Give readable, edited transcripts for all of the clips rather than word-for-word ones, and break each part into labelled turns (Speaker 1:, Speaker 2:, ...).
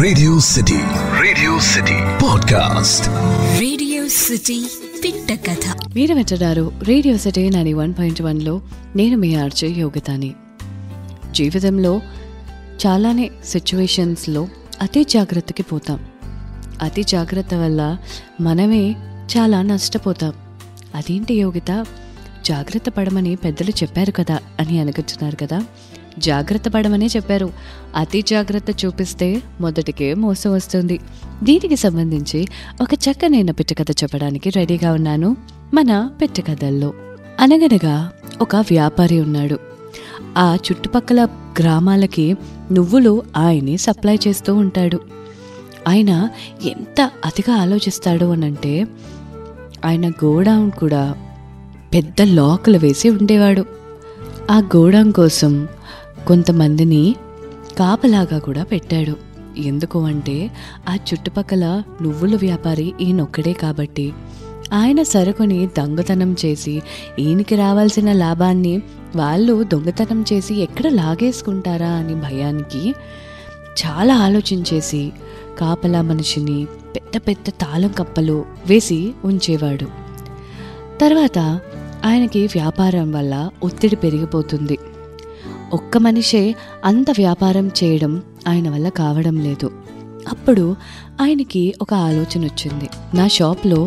Speaker 1: Radio City podcast.
Speaker 2: Radio city పిట్ట కథ.
Speaker 3: మీరు వింటున్నారు రేడియో సిటీ 91.1లో. నేను మీ ఆర్జే యోగితాని. జీవితంలో చాలానే సిచ్యువేషన్స్లో అతి జాగ్రత్తకి పోతాం. అతి జాగ్రత్త వల్ల మనమే చాలా నష్టపోతాం. అదేంటి యోగిత, జాగ్రత్త పడమని పెద్దలు చెప్పారు కదా అని అనుకుంటున్నారు కదా. జాగ్రత్త పడమనే చెప్పారు. అతి జాగ్రత్త చూపిస్తే మొదటికే మోసం వస్తుంది. దీనికి సంబంధించి ఒక చక్కనైన పిట్టకథ చెప్పడానికి రెడీగా ఉన్నాను మన పిట్టకథల్లో. అనగనగా ఒక వ్యాపారి ఉన్నాడు. ఆ చుట్టుపక్కల గ్రామాలకి నువ్వులు ఆయనే సప్లై చేస్తూ ఉంటాడు. ఆయన ఎంత అతిగా ఆలోచిస్తాడు అనంటే, ఆయన గోడౌన్ కూడా పెద్ద లాకులు వేసి ఉండేవాడు. ఆ గోడౌన్ కోసం కొంతమందిని కాపలాగా కూడా పెట్టాడు. ఎందుకు అంటే, ఆ చుట్టుపక్కల నువ్వుల వ్యాపారి ఈయనొక్కడే కాబట్టి ఆయన సరుకుని దొంగతనం చేసి ఈయనకి రావాల్సిన లాభాన్ని వాళ్ళు దొంగతనం చేసి ఎక్కడ లాగేసుకుంటారా అని భయానికి చాలా ఆలోచించేసి కాపలా మనిషిని పెద్ద పెద్ద తాళం కప్పలు వేసి ఉంచేవాడు. తర్వాత ఆయనకి వ్యాపారం వల్ల ఒత్తిడి పెరిగిపోతుంది. ఒక్క మనిషే అంత వ్యాపారం చేయడం ఆయన వల్ల కావడం లేదు. అప్పుడు ఆయనకి ఒక ఆలోచన వచ్చింది. నా షాప్లో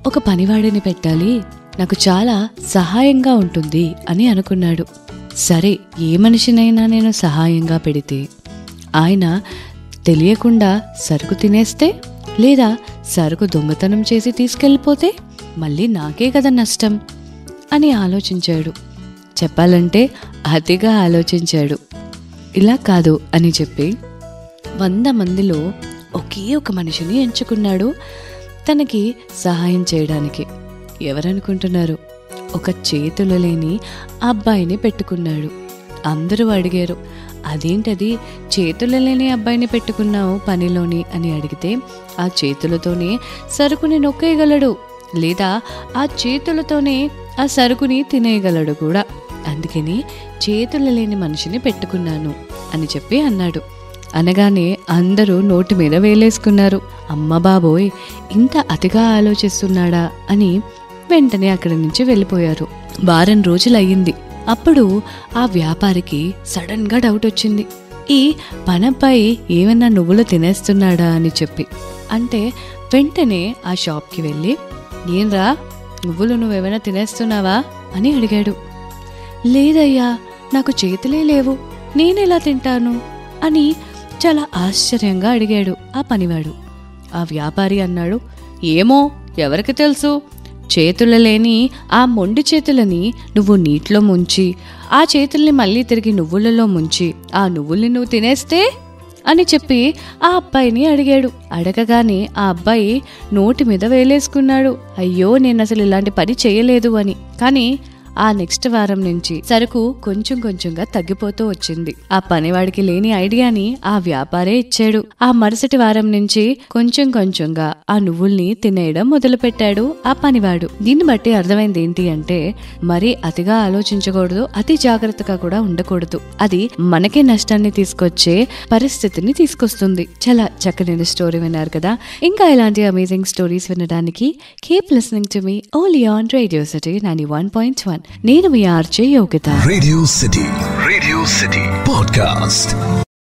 Speaker 3: ఒక పనివాడిని పెట్టాలి, నాకు చాలా సహాయంగా ఉంటుంది అని అనుకున్నాడు. సరే, ఏ మనిషినైనా నేను సహాయంగా పెడితే ఆయన తెలియకుండా సరుకు తినేస్తే, లేదా సరుకు దొంగతనం చేసి తీసుకెళ్ళిపోతే మళ్ళీ నాకే కదా నష్టం అని ఆలోచించాడు. చెప్పాలంటే అతిగా ఆలోచించాడు. ఇలా కాదు అని చెప్పి 100 మందిలో ఒకే ఒక మనిషిని ఎంచుకున్నాడు తనకి సహాయం చేయడానికి. ఎవరనుకుంటున్నారు? ఒక చేతులు లేని అబ్బాయిని పెట్టుకున్నాడు. అందరూ అడిగారు, అదేంటది చేతులు లేని అబ్బాయిని పెట్టుకున్నావు పనిలోని అని అడిగితే, ఆ చేతులతోనే సరుకుని నొక్కేయగలడు, లేదా ఆ చేతులతోనే ఆ సరుకుని తినేయగలడు కూడా, అందుకని చేతులు లేని మనిషిని పెట్టుకున్నాను అని చెప్పి అన్నాడు. అనగానే అందరూ నోటి మీద వేలేసుకున్నారు. అమ్మ బాబోయ్, ఇంత అతిగా ఆలోచిస్తున్నాడా అని వెంటనే అక్కడి నుంచి వెళ్ళిపోయారు. వారం రోజులు అయ్యింది. అప్పుడు ఆ వ్యాపారికి సడన్ గా డౌట్ వచ్చింది. ఈ పనబ్బాయి ఏమన్నా నువ్వులు తినేస్తున్నాడా అని చెప్పి. అంటే వెంటనే ఆ షాప్కి వెళ్ళి, ఏంరా నువ్వులు నువ్వేమైనా తినేస్తున్నావా అని అడిగాడు. లేదయ్యా, నాకు చేతులే లేవు, నేనెలా తింటాను అని చాలా ఆశ్చర్యంగా అడిగాడు ఆ పనివాడు. ఆ వ్యాపారి అన్నాడు, ఏమో ఎవరికి తెలుసు, చేతులు లేని ఆ మొండి చేతులని నువ్వు నీటిలో ముంచి ఆ చేతుల్ని మళ్ళీ తిరిగి నువ్వులలో ముంచి ఆ నువ్వుల్ని నువ్వు తినేస్తే అని చెప్పి ఆ అబ్బాయిని అడిగాడు. అడగగానే ఆ అబ్బాయి నోటి మీద వేలేసుకున్నాడు. అయ్యో, నేను అసలు ఇలాంటి పని చేయలేదు అని. కానీ ఆ నెక్స్ట్ వారం నుంచి సరుకు కొంచెం కొంచెంగా తగ్గిపోతూ వచ్చింది. ఆ పనివాడికి లేని ఐడియాని ఆ వ్యాపారే ఇచ్చాడు. ఆ మరుసటి వారం నుంచి కొంచెం కొంచెంగా ఆ నువ్వుల్ని తినేయడం మొదలు పెట్టాడు ఆ పనివాడు. దీన్ని బట్టి అర్థమైంది ఏంటి అంటే, మరీ అతిగా ఆలోచించకూడదు, అతి జాగ్రత్తగా కూడా ఉండకూడదు. అది మనకే నష్టాన్ని తీసుకొచ్చే పరిస్థితిని తీసుకొస్తుంది. చాలా చక్కని స్టోరీ విన్నారు కదా. ఇంకా ఇలాంటి అమేజింగ్ స్టోరీస్ వినడానికి keep listening to me only on Radio City 91.1. నేను మీ RJ Yogitha.
Speaker 1: Radio City podcast.